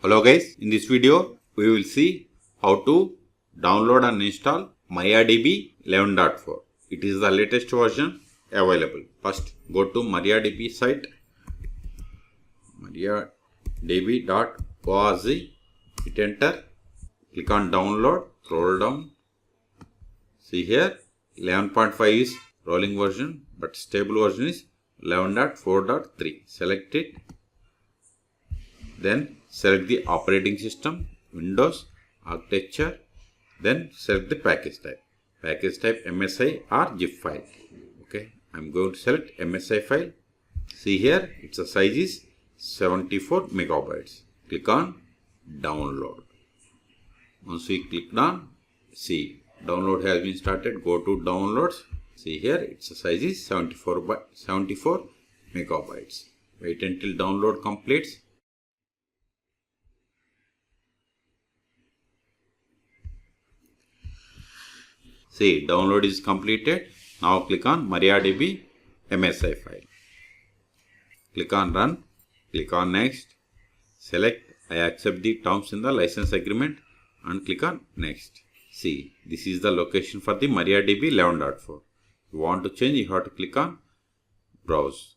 Hello guys, in this video we will see how to download and install MariaDB 11.4. It is the latest version available. First go to MariaDB site, mariadb.org, hit enter, click on download, scroll down. See here 11.5 is rolling version but stable version is 11.4.3. Select it. Then select the operating system, Windows, architecture, then select the package type. Package type MSI or zip file. Okay, I'm going to select MSI file. See here, its size is 74 megabytes. Click on download. Once we click on, see download has been started. Go to downloads. See here, its size is 74 megabytes. Wait until download completes. See, download is completed. Now click on MariaDB MSI file. Click on run. Click on next. Select I accept the terms in the license agreement and click on next. See, this is the location for the MariaDB 11.4. You want to change, you have to click on browse.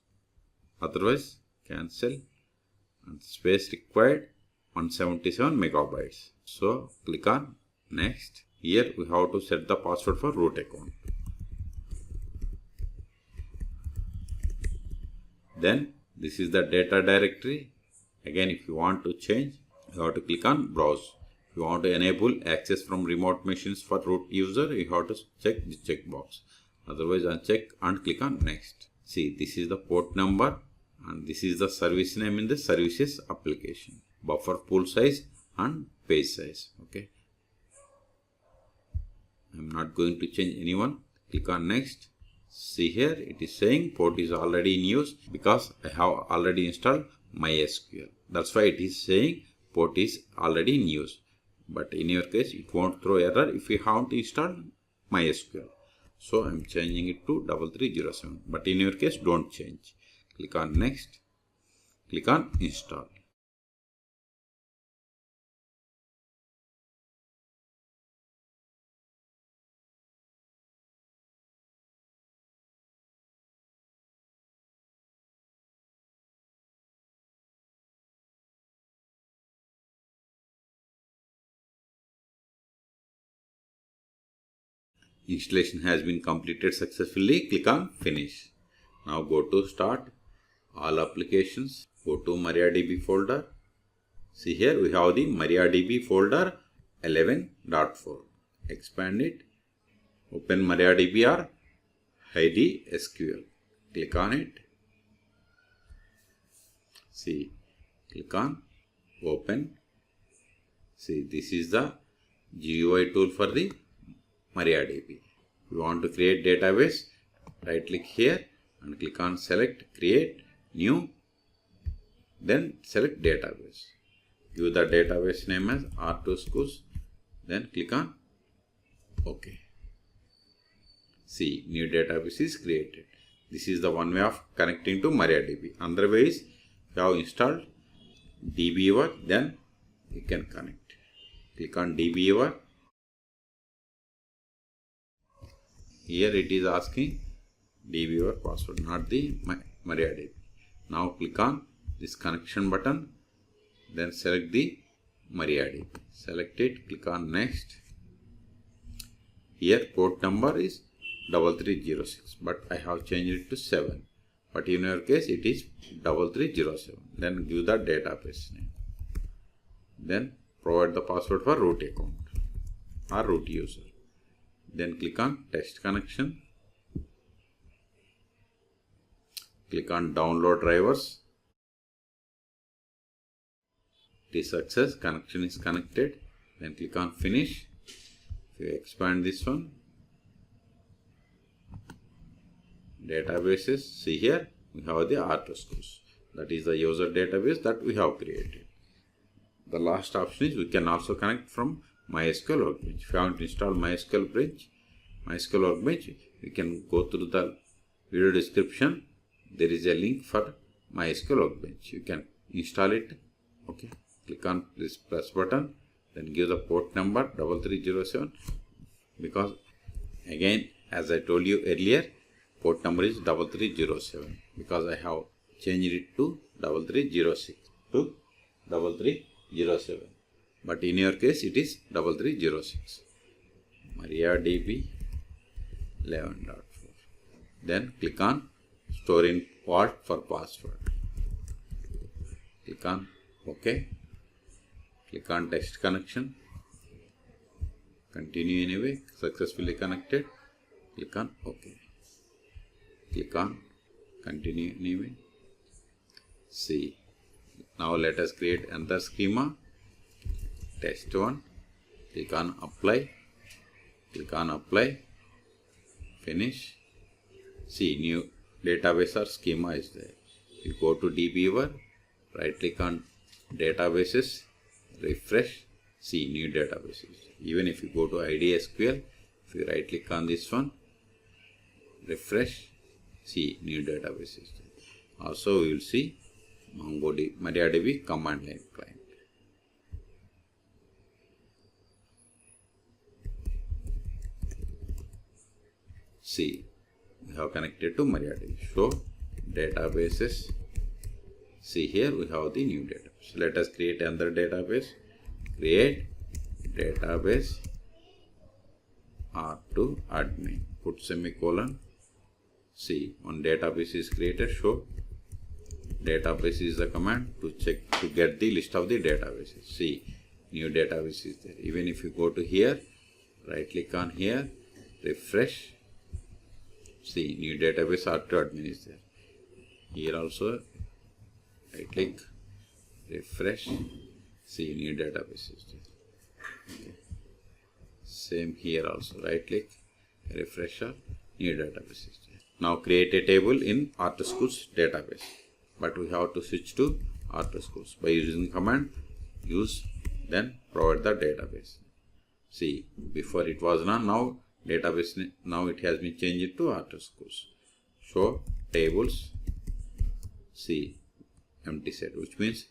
Otherwise, cancel and space required 177 megabytes. So click on next. Here we have to set the password for root account. Then this is the data directory. Again, if you want to change, you have to click on browse. If you want to enable access from remote machines for root user, you have to check the checkbox. Otherwise uncheck and click on next. See, this is the port number and this is the service name in the services application. Buffer pool size and page size. Okay. I'm not going to change anyone. Click on next. See here, it is saying port is already in use because I have already installed MySQL. That's why it is saying port is already in use. But in your case, it won't throw error if you haven't installed MySQL. So I'm changing it to 3307. But in your case, don't change. Click on next. Click on install. Installation has been completed successfully. Click on finish. Now go to start, all applications, go to MariaDB folder. See here we have the MariaDB folder 11.4. Expand it, open MariaDB or ID SQL. Click on it. See, click on open. See, this is the GUI tool for the MariaDB. You want to create database, right click here and click on select create new, then select database. Give the database name as R2 schools, then click on OK. See, new database is created. This is the one way of connecting to MariaDB. Another way is, if you have installed dbviewer, then you can connect. Click on dbviewer. Here it is asking dbviewer password, not the MariaDB. Now click on this connection button, then select the MariaDB. Select it, click on next. Here port number is 3306, but I have changed it to 7. But in your case it is 3307. Then give the database name. Then provide the password for root account or root user. Then click on test connection. Click on download drivers. It is success, connection is connected. Then click on finish. If you expand this one, databases, see here we have the R2 schools. That is the user database that we have created. The last option is we can also connect from MySQL Workbench. If you haven't installed MySQL Workbench, you can go through the video description. There is a link for MySQL Workbench. You can install it. Okay. click on this plus button, then give the port number 3307, because again, as I told you earlier, port number is 3307 because I have changed it to 3306 to 3307. But in your case, it is 3306. MariaDB 11.4. Then click on store in vault for password. Click on OK. Click on text connection. Continue anyway. Successfully connected. Click on OK. Click on continue anyway. See. Now let us create another schema. Test 1. Click on apply. Click on apply. Finish. See, new database or schema is there. You go to DBViewer, right click on databases, refresh, see new databases. Even if you go to IDSQL, if you right click on this one, refresh, see new databases. Also we will see MariaDB command line client. See, we have connected to MariaDB. Show databases. See, here we have the new database. Let us create another database. Create database R2 admin. Put semicolon. See, one database is created. Show database is the command to check to get the list of the databases. See, new database is there. Even if you go to here, right click on here, refresh. See, new database R2 admin is there. Here also, right click, refresh. See, new database is there. Okay. Same here also, right click, refresher, new database is there. Now create a table in R2Schools database. But we have to switch to R2Schools. By using command, use, then provide the database. See, before it was none, now database, now it has been changed to R2Schools. Show tables, see, empty set, which means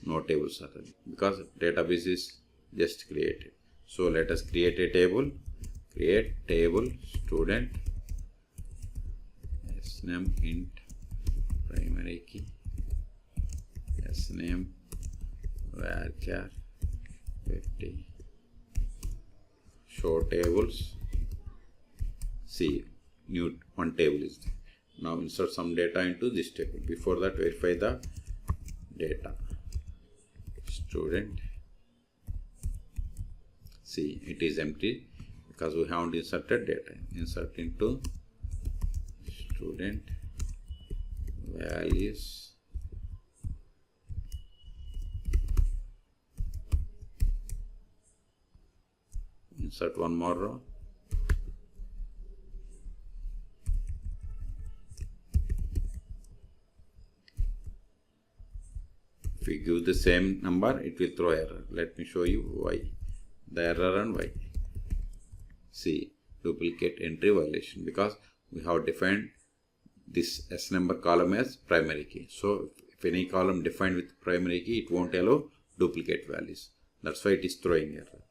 no tables are there because database is just created. So let us create a table. Create table student sname int primary key sname varchar 50. Show tables. See, new one table is there. Now insert some data into this table. Before that, verify the data. Student. See, it is empty because we haven't inserted data. Insert into student values. Insert one more row. If we give the same number, it will throw error. Let me show you why. The error and why. See, duplicate entry violation because we have defined this S number column as primary key. So if any column defined with primary key, it won't allow duplicate values. That's why it is throwing error.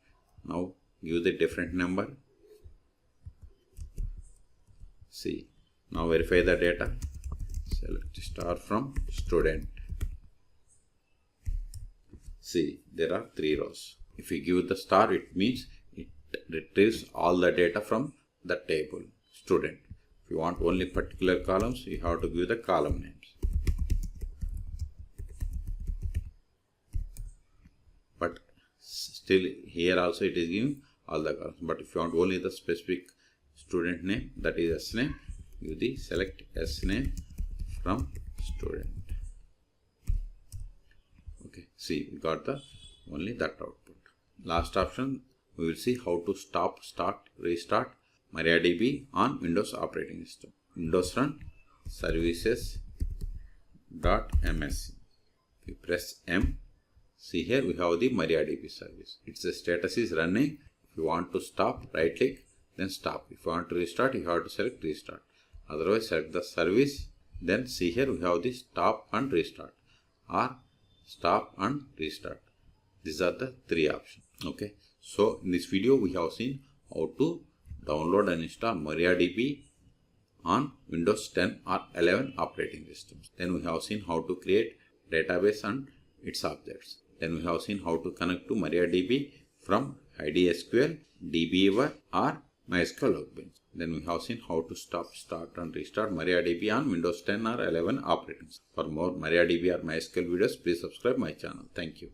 Now give the different number. See, now verify the data. Select star from student. See, there are 3 rows. If we give the star, it means it retrieves all the data from the table student. If you want only particular columns, you have to give the column names. But still here also it is giving all the columns. But if you want only the specific student name, that is S name, give the select S name from student. Okay, see, we got the only that output. Last option, we will see how to stop, start, restart MariaDB on Windows operating system. Windows run services.msc. If you press M, see here we have the MariaDB service. Its status is running. If you want to stop, right click, then stop. If you want to restart, you have to select restart. Otherwise, select the service. Then see here we have the stop and restart or stop and restart. These are the three options. Okay. So in this video we have seen how to download and install MariaDB on Windows 10 or 11 operating systems. Then we have seen how to create database and its objects. Then we have seen how to connect to MariaDB from IDSQL, DBeaver or MySQL Workbench. Then we have seen how to stop, start and restart MariaDB on Windows 10 or 11 operating systems. For more MariaDB or MySQL videos, please subscribe my channel. Thank you.